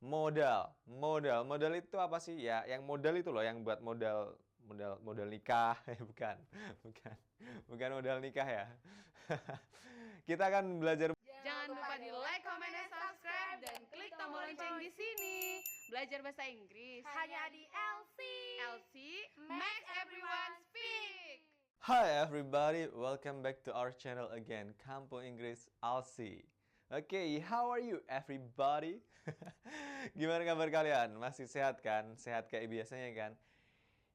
Modal itu apa sih? Ya, yang modal itu loh, yang buat modal nikah. Bukan, bukan, bukan modal nikah ya. Kita akan belajar. Jangan lupa di like, comment, dan subscribe dan klik tombol lonceng di sini. Belajar bahasa Inggris hanya di LC. LC makes everyone speak. Hi everybody, welcome back to our channel again, Kampung Inggris Alsi. Okay, how are you everybody? Gimana kabar kalian? Masih sehat kan? Sehat kayak biasanya kan?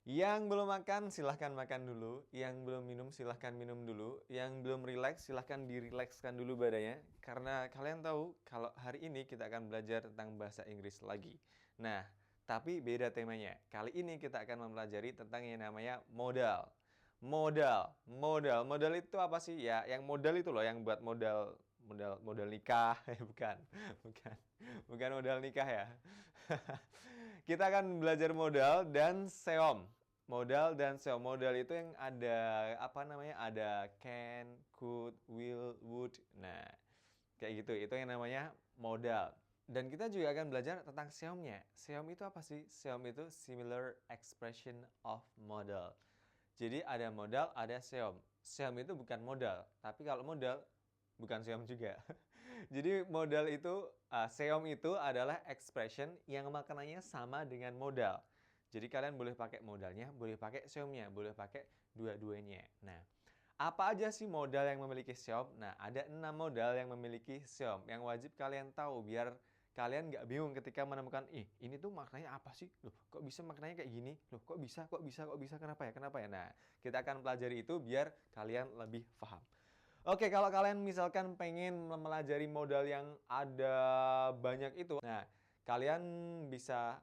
Yang belum makan silahkan makan dulu. Yang belum minum silahkan minum dulu. Yang belum relax silahkan dirilekskan dulu badannya. Karena kalian tahu kalau hari ini kita akan belajar tentang bahasa Inggris lagi. Nah, tapi beda temanya. Kali ini kita akan mempelajari tentang yang namanya modal. Modal itu apa sih? Ya, yang modal itu loh, yang buat modal nikah. Bukan, bukan, bukan modal nikah ya. Kita akan belajar modal dan seom. Modal dan seom. Modal itu yang ada apa namanya? Ada can, could, will, would. Nah, kayak gitu. Itu yang namanya modal. Dan kita juga akan belajar tentang seomnya. Seom itu apa sih? Seom itu similar expression of modal. Jadi ada modal, ada seom. Seom itu bukan modal, tapi kalau modal bukan seom juga. Jadi modal itu, seom itu adalah expression yang maknanya sama dengan modal. Jadi kalian boleh pakai modalnya, boleh pakai seomnya, boleh pakai dua-duanya. Nah, apa aja sih modal yang memiliki seom? Nah, ada 6 modal yang memiliki seom yang wajib kalian tahu biar kalian nggak bingung ketika menemukan, ini tuh maknanya apa sih? Loh, kok bisa maknanya kayak gini? Loh, kok bisa, kenapa ya, kenapa ya? Nah, kita akan pelajari itu biar kalian lebih paham. Oke, kalau kalian misalkan pengen mempelajari modal yang ada banyak itu, nah, kalian bisa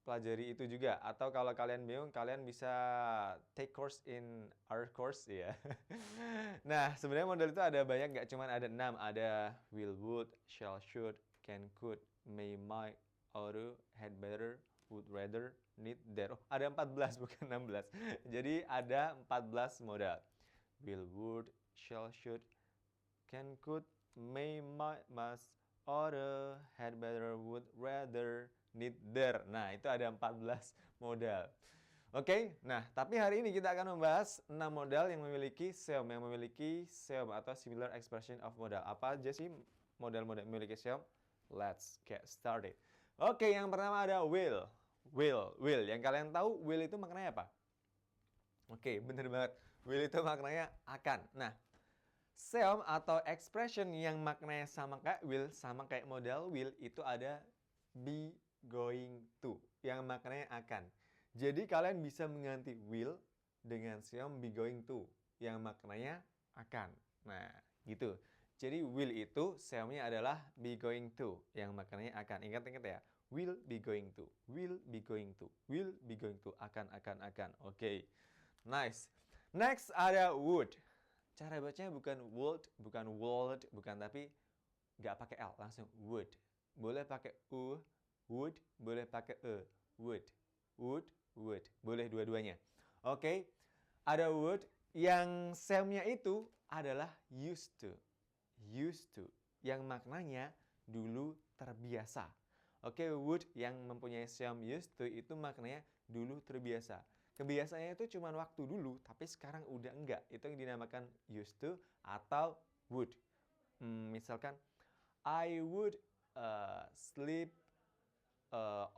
pelajari itu juga. Atau kalau kalian bingung, kalian bisa take course in our course ya. Nah, sebenarnya modal itu ada banyak, nggak cuma ada 6. Ada will, would, shall, should, can, could, may, might, ought to, had better, would rather, need, dare. Oh, ada 14 bukan 16. Jadi ada 14 modal. Will, would, shall, should, can, could, may, might, must, ought to, had better, would rather, need, dare. Nah, itu ada 14 modal. Oke, nah tapi hari ini kita akan membahas 6 modal yang memiliki seom, atau similar expression of modal. Apa aja sih modal-modal memiliki seom? Let's get started. Oke, yang pertama ada will. Will. Yang kalian tahu will itu maknanya apa? Oke, bener banget. Will itu maknanya akan. Nah, seom atau expression yang maknanya sama kayak will, sama kayak modal will, itu ada be going to, yang maknanya akan. Jadi kalian bisa mengganti will dengan seom be going to, yang maknanya akan. Nah, gitu. Jadi will itu seomnya adalah be going to, yang maknanya akan. Ingat-ingat ya. Will be going to, will be going to, will be going to, akan. Oke. Nice. Next ada would. Cara bacanya bukan would, tapi nggak pakai L, langsung would. Boleh pakai would, boleh pakai would. Would. Boleh dua-duanya. Oke. Ada would yang seomnya itu adalah used to. Yang maknanya dulu terbiasa. Oke, would yang mempunyai seom used to itu maknanya dulu terbiasa. Kebiasaannya itu cuma waktu dulu, tapi sekarang udah enggak. Itu yang dinamakan used to atau would. Misalkan, I would sleep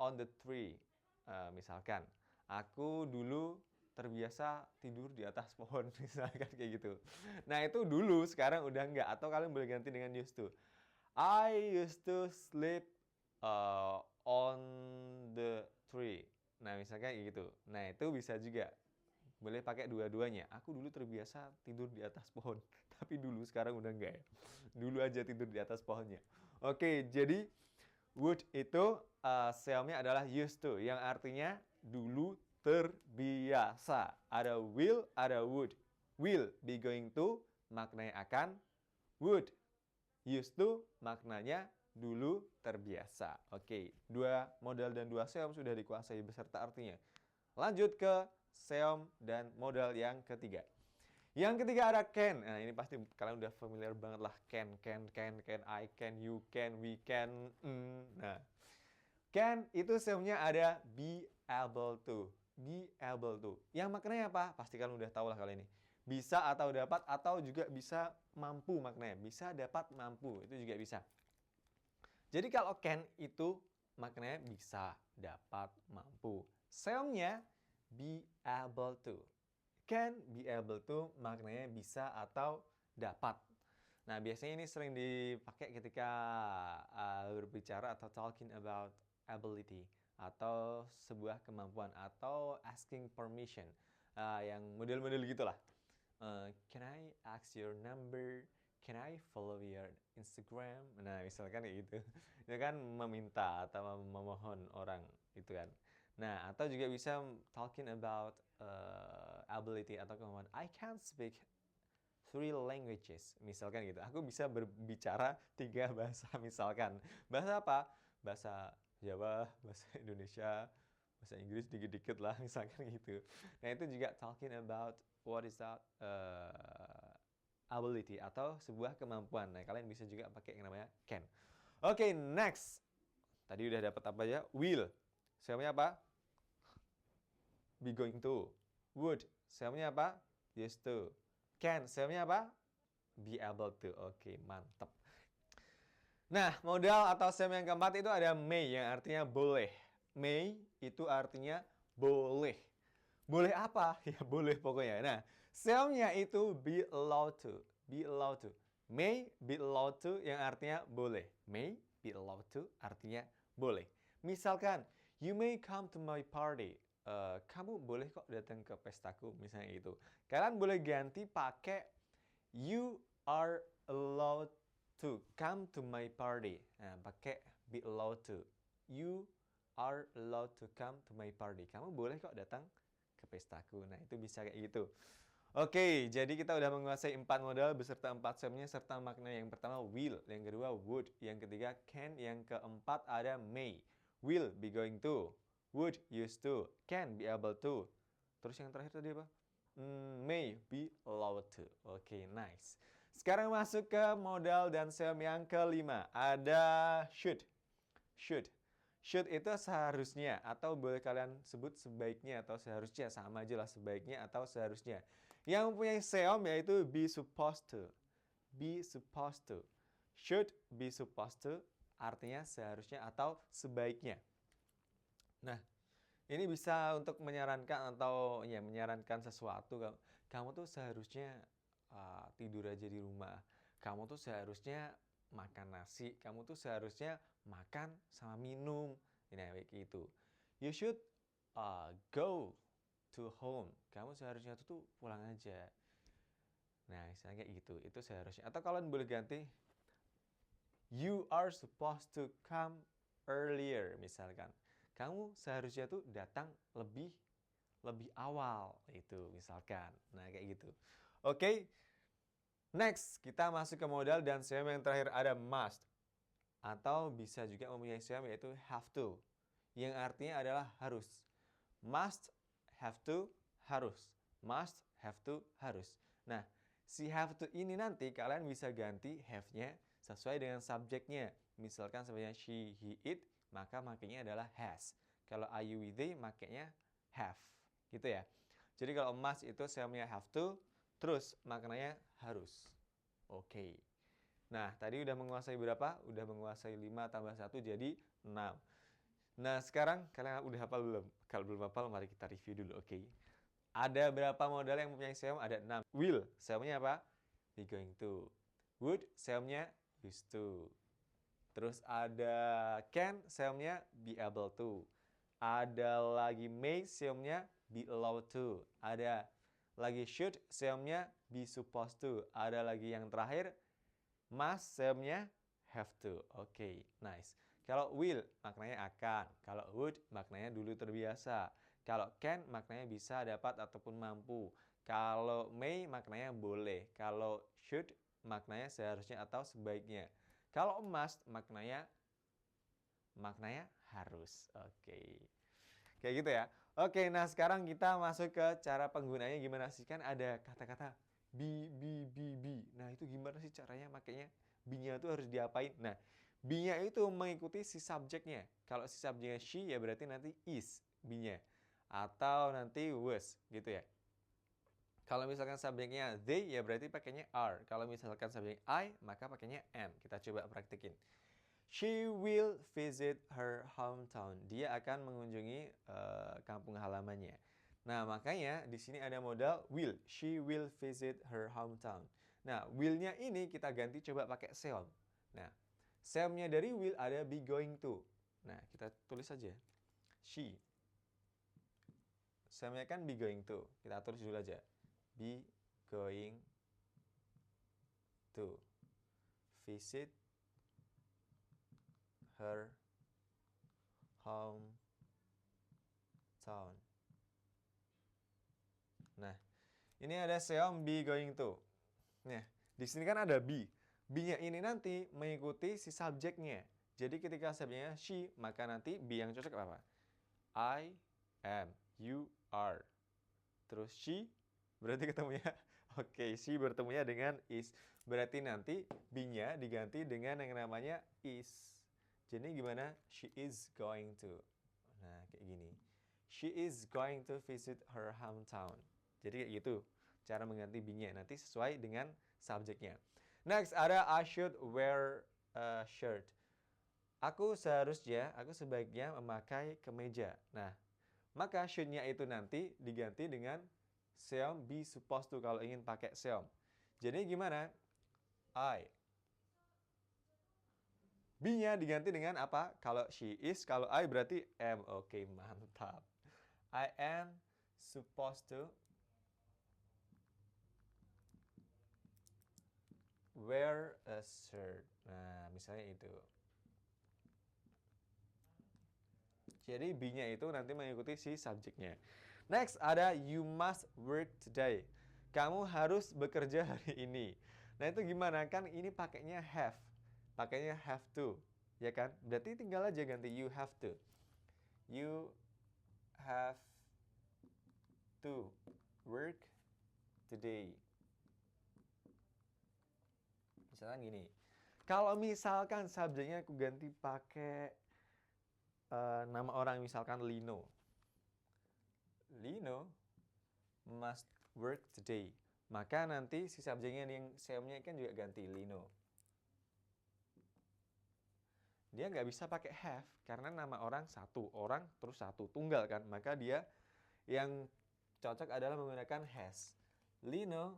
on the tree. Misalkan, aku dulu terbiasa tidur di atas pohon, misalkan kayak gitu. Nah, itu dulu, sekarang udah enggak. Atau kalian boleh ganti dengan used to. I used to sleep on the tree. Nah, misalkan kayak gitu. Nah, itu bisa juga. Boleh pakai dua-duanya. Aku dulu terbiasa tidur di atas pohon. Tapi dulu, sekarang udah enggak ya. Dulu aja tidur di atas pohonnya. Oke, jadi would itu seomnya adalah used to, yang artinya dulu terbiasa. Ada will, ada would. Will be going to, maknanya akan. Would used to, maknanya dulu terbiasa. Oke, 2 modal dan 2 seom sudah dikuasai beserta artinya. Lanjut ke seom dan modal yang ketiga. Yang ketiga ada can. Nah, ini pasti kalian udah familiar banget lah. Can, I can, you can, we can. Nah, Can itu seumnya ada be able to. Be able to. Yang maknanya apa? Pasti kalian udah tahu lah kali ini. Bisa atau dapat atau juga bisa mampu maknanya. Bisa, dapat, mampu. Itu juga bisa. Jadi kalau can itu maknanya bisa, dapat, mampu. Seumnya be able to. Can, be able to maknanya bisa atau dapat. Nah, biasanya ini sering dipakai ketika berbicara atau talking about ability atau sebuah kemampuan atau asking permission. Yang model-model gitulah. Can I ask your number? Can I follow your Instagram? Nah, misalkan kayak gitu. Itu kan meminta atau memohon orang itu kan. Nah, atau juga bisa talking about ability atau kemampuan. I can speak 3 languages, misalkan gitu. Aku bisa berbicara 3 bahasa, misalkan. Bahasa apa? Bahasa Jawa, bahasa Indonesia, bahasa Inggris dikit-dikit lah, misalkan gitu. Nah, itu juga talking about what is that ability atau sebuah kemampuan. Nah, kalian bisa juga pakai yang namanya can. Oke, next. Tadi udah dapat apa ya? Will. Sebenarnya apa? Be going to. Would. Sebenarnya apa? Used to. Can. Sebenarnya apa? Be able to. Oke, mantap. Nah, modal atau sem yang keempat itu ada may yang artinya boleh. May itu artinya boleh. Boleh apa? Ya boleh pokoknya. Nah, semnya itu be allowed to. Be allowed to. May be allowed to yang artinya boleh. May be allowed to artinya boleh. Misalkan, you may come to my party. Kamu boleh kok datang ke pestaku, misalnya itu. Kalian boleh ganti pakai you are allowed to come to my party. Nah, pakai be allowed to. You are allowed to come to my party. Kamu boleh kok datang ke pestaku. Nah, itu bisa kayak gitu. Oke, jadi kita udah menguasai 4 modal beserta 4 semnya serta makna. Yang pertama will, yang kedua would, yang ketiga can, yang keempat ada may. Will be going to, would used to, can be able to. Terus yang terakhir tadi apa? May be allowed to. Oke, nice. Sekarang masuk ke modal dan sem yang kelima. Ada should. Should. Should itu seharusnya atau boleh kalian sebut sebaiknya atau seharusnya, sama aja lah, sebaiknya atau seharusnya. Yang mempunyai seom yaitu be supposed to. Be supposed to. Should be supposed to artinya seharusnya atau sebaiknya. Nah, ini bisa untuk menyarankan atau ya menyarankan sesuatu. Kamu tuh seharusnya tidur aja di rumah. Kamu tuh seharusnya makan nasi. Kamu tuh seharusnya makan sama minum. Nah, kayak gitu. You should go to home. Kamu seharusnya tuh pulang aja. Nah, misalnya kayak gitu. Itu seharusnya. Atau kalian boleh ganti you are supposed to come earlier, misalkan. Kamu seharusnya tuh datang lebih awal, itu misalkan. Nah, kayak gitu. Oke. Next, kita masuk ke modal dan sem yang terakhir ada must. Atau bisa juga mempunyai sem yaitu have to. Yang artinya adalah harus. Must, have to, harus. Must, have to, harus. Nah, si have to ini nanti kalian bisa ganti have-nya sesuai dengan subjeknya. Misalkan sebenarnya she, he, it, maka makanya adalah has. Kalau I, you, we, they, makanya have. Gitu ya. Jadi kalau must itu semnya have to, terus maknanya harus. Oke. Nah, tadi udah menguasai berapa? Udah menguasai 5 tambah 1 jadi 6. Nah, sekarang kalian udah hafal belum? Kalau belum hafal, mari kita review dulu, oke? Ada berapa modal yang mempunyai seom? Ada 6. Will, seomnya apa? Be going to. Would, seomnya used to. Terus ada can, seomnya be able to. Ada lagi may, seomnya be allowed to. Ada lagi should, seomnya be supposed to. Ada lagi yang terakhir, must, seomnya have to. Oke, nice. Kalau will, maknanya akan. Kalau would, maknanya dulu terbiasa. Kalau can, maknanya bisa, dapat, ataupun mampu. Kalau may, maknanya boleh. Kalau should, maknanya seharusnya atau sebaiknya. Kalau must, maknanya harus. Oke. Kayak gitu ya. Oke, nah sekarang kita masuk ke cara penggunaannya gimana sih? Kan ada kata-kata be. Nah, itu gimana sih caranya makanya be-nya tuh harus diapain? Nah, Be-nya itu mengikuti si subjeknya. Kalau si subjeknya she, ya berarti nanti is be-nya. Atau nanti was, gitu ya. Kalau misalkan subjeknya they, ya berarti pakainya are. Kalau misalkan subjeknya I, maka pakainya am. Kita coba praktekin. She will visit her hometown. Dia akan mengunjungi kampung halamannya. Nah, makanya di sini ada modal will. She will visit her hometown. Nah, will-nya ini kita ganti coba pakai shall. Nah, shall-nya dari will ada be going to. Nah, kita tulis saja. She. Shall-nya kan be going to. Kita tulis dulu aja. Be going to visit her hometown. Nah, ini ada shall be going to. Nah, di sini kan ada be. Be-nya ini nanti mengikuti si subjeknya. Jadi ketika subjeknya she, maka nanti be yang cocok apa? I am, you are. Terus she, berarti ketemunya, oke, she bertemunya dengan is. Berarti nanti be-nya diganti dengan yang namanya is. Jadi gimana? She is going to. Nah, kayak gini. She is going to visit her hometown. Jadi kayak gitu cara mengganti be-nya. Nanti sesuai dengan subjeknya. Next, ada I should wear a shirt. Aku sebaiknya memakai kemeja. Nah, maka should-nya itu nanti diganti dengan shall be supposed to kalau ingin pakai shall. Jadi gimana? Be-nya diganti dengan apa? Kalau she is, kalau I berarti am. Oke, mantap. I am supposed to wear a shirt. Nah, misalnya itu. Jadi be-nya itu nanti mengikuti si subjeknya. Next, ada you must work today. Kamu harus bekerja hari ini. Nah, itu gimana? Kan ini pakainya have. Pakainya have to. Ya kan? Berarti tinggal aja ganti you have to. You have to work today. Misalkan gini. Kalau misalkan subjeknya aku ganti pakai nama orang, misalkan Lino. Lino must work today. Maka nanti si subjeknya yang shall-nya kan juga ganti Lino. Dia nggak bisa pakai have karena nama orang satu orang terus satu tunggal kan. Maka dia yang cocok adalah menggunakan has. Lino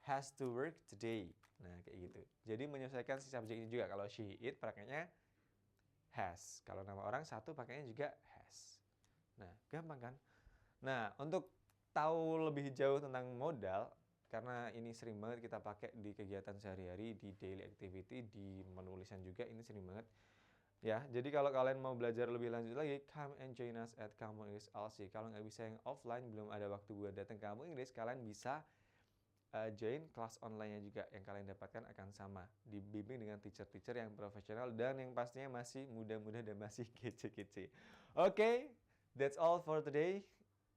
has to work today. Nah, kayak gitu. Jadi menyesuaikan si subjeknya juga. Kalau she, it pakainya has. Kalau nama orang satu pakainya juga has. Nah, gampang kan? Nah, untuk tahu lebih jauh tentang modal, karena ini sering banget kita pakai di kegiatan sehari-hari, di daily activity, di menulisan juga, ini sering banget. Ya, jadi kalau kalian mau belajar lebih lanjut lagi, come and join us at Kamu Inggris LC. Kalau nggak bisa yang offline, belum ada waktu buat datang ke Kamu Inggris, kalian bisa join kelas online-nya juga. Yang kalian dapatkan akan sama. Dibimbing dengan teacher-teacher yang profesional dan yang pastinya masih muda-muda dan masih kece-kece. Oke, that's all for today.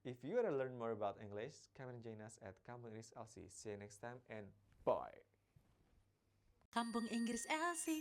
If you want to learn more about English, come and join us at Kampung Inggris LC. See you next time and bye. Kampung Inggris LC.